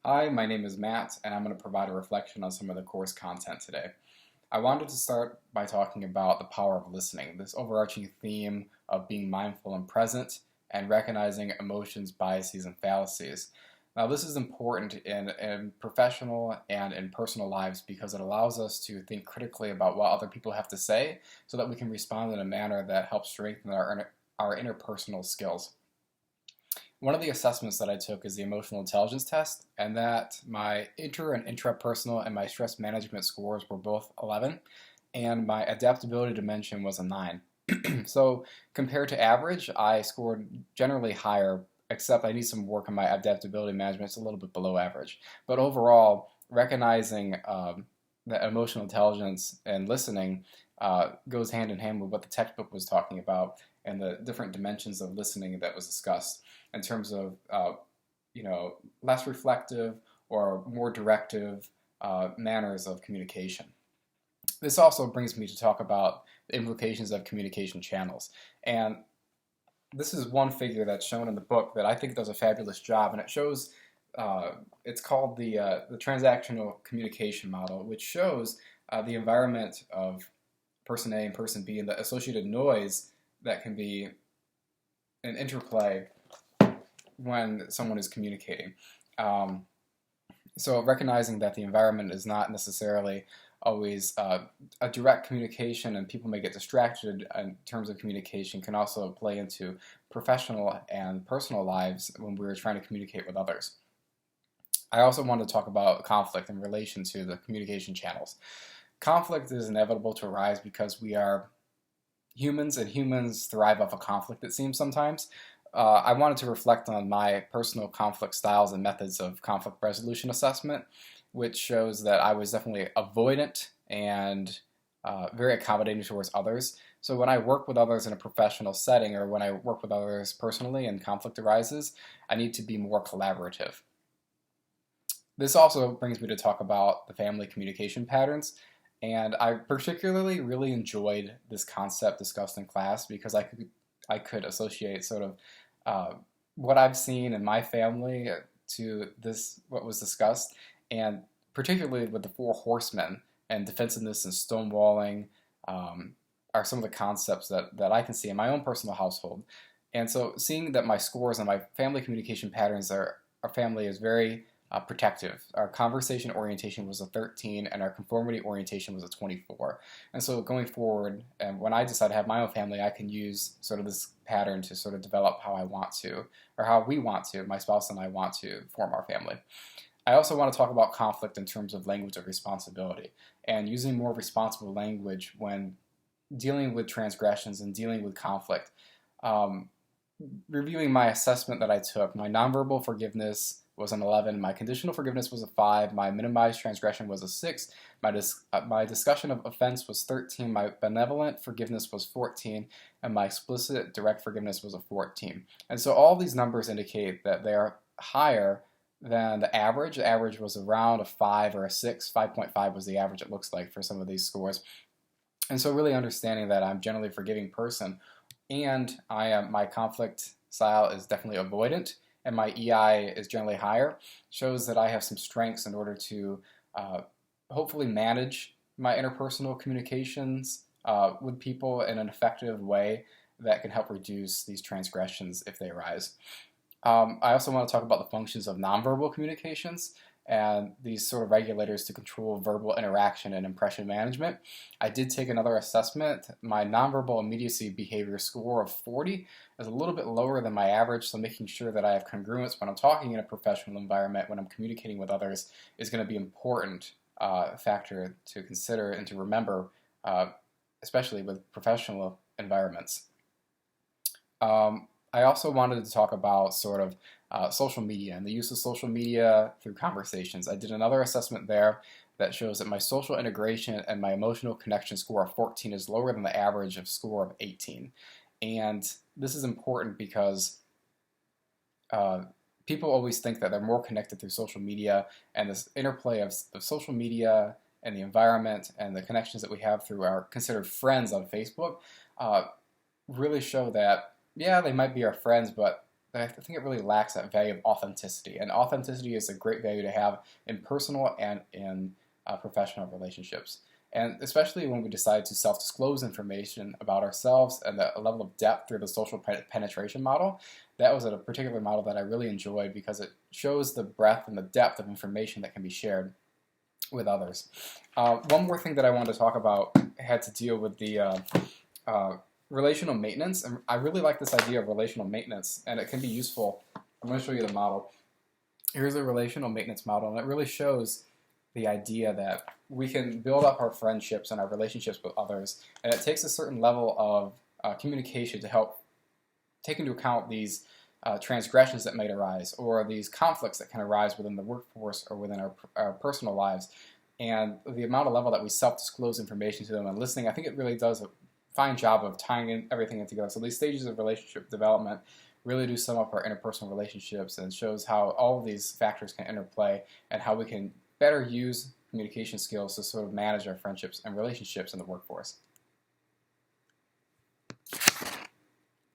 Hi, my name is Matt, and I'm going to provide a reflection on some of the course content today. I wanted to start by talking about the power of listening, this overarching theme of being mindful and present and recognizing emotions, biases, and fallacies. Now, this is important in professional and in personal lives because it allows us to think critically about what other people have to say so that we can respond in a manner that helps strengthen our interpersonal skills. One of the assessments that I took is the emotional intelligence test, and that my and intrapersonal and my stress management scores were both 11, and my adaptability dimension was a 9. So compared to average, I scored generally higher, except I need some work on my adaptability management. It's a little bit below average. But overall, recognizing that emotional intelligence and listening goes hand in hand with what the textbook was talking about and the different dimensions of listening that was discussed in terms of less reflective or more directive manners of communication. This also brings me to talk about the implications of communication channels. And this is one figure that's shown in the book that I think does a fabulous job, and it shows it's called the transactional communication model, which shows the environment of person A and person B and the associated noise that can be an interplay when someone is communicating. So recognizing that the environment is not necessarily always a direct communication and people may get distracted in terms of communication can also play into professional and personal lives when we're trying to communicate with others. I also want to talk about conflict in relation to the communication channels. Conflict is inevitable to arise because we are humans and humans thrive off of conflict, it seems sometimes. I wanted to reflect on my personal conflict styles and methods of conflict resolution assessment, which shows that I was definitely avoidant and very accommodating towards others. So when I work with others in a professional setting or when I work with others personally and conflict arises, I need to be more collaborative. This also brings me to talk about the family communication patterns. And I particularly really enjoyed this concept discussed in class because I could associate sort of what I've seen in my family to this what was discussed, and particularly with the Four Horsemen and defensiveness and stonewalling are some of the concepts that I can see in my own personal household. And so seeing that my scores and my family communication patterns our family is very protective. Our conversation orientation was a 13 and our conformity orientation was a 24. And so going forward, and when I decide to have my own family, I can use sort of this pattern to sort of develop how I want to, or how we want to, my spouse and I want to form our family. I also want to talk about conflict in terms of language of responsibility and using more responsible language when dealing with transgressions and dealing with conflict. Reviewing my assessment that I took, my nonverbal forgiveness was an 11, my conditional forgiveness was a 5, my minimized transgression was a 6, my discussion of offense was 13, my benevolent forgiveness was 14, and my explicit direct forgiveness was a 14. And so all these numbers indicate that they are higher than the average. The average was around a 5 or a 6. 5.5 was the average, it looks like, for some of these scores. And so really understanding that I'm generally a forgiving person and my conflict style is definitely avoidant and my EI is generally higher, shows that I have some strengths in order to hopefully manage my interpersonal communications with people in an effective way that can help reduce these transgressions if they arise. I also want to talk about the functions of nonverbal communications and these sort of regulators to control verbal interaction and impression management. I did take another assessment. My nonverbal immediacy behavior score of 40 is a little bit lower than my average, so making sure that I have congruence when I'm talking in a professional environment, when I'm communicating with others, is going to be an important factor to consider and to remember, especially with professional environments. I also wanted to talk about sort of social media and the use of social media through conversations. I did another assessment there that shows that my social integration and my emotional connection score of 14 is lower than the average of score of 18. And this is important because people always think that they're more connected through social media, and this interplay of social media and the environment and the connections that we have through our considered friends on Facebook really show that, yeah, they might be our friends, but that I think it really lacks that value of authenticity. And authenticity is a great value to have in personal and in professional relationships. And especially when we decide to self-disclose information about ourselves and a level of depth through the social penetration model, that was a particular model that I really enjoyed because it shows the breadth and the depth of information that can be shared with others. One more thing that I wanted to talk about had to deal with the relational maintenance. And I really like this idea of relational maintenance, and it can be useful. I'm going to show you the model. Here's a relational maintenance model, and it really shows the idea that we can build up our friendships and our relationships with others, and it takes a certain level of communication to help take into account these transgressions that might arise, or these conflicts that can arise within the workforce or within our personal lives. And the amount of level that we self-disclose information to them and listening, I think it really does a fine job of tying everything in together. So these stages of relationship development really do sum up our interpersonal relationships, and shows how all of these factors can interplay and how we can better use communication skills to sort of manage our friendships and relationships in the workforce.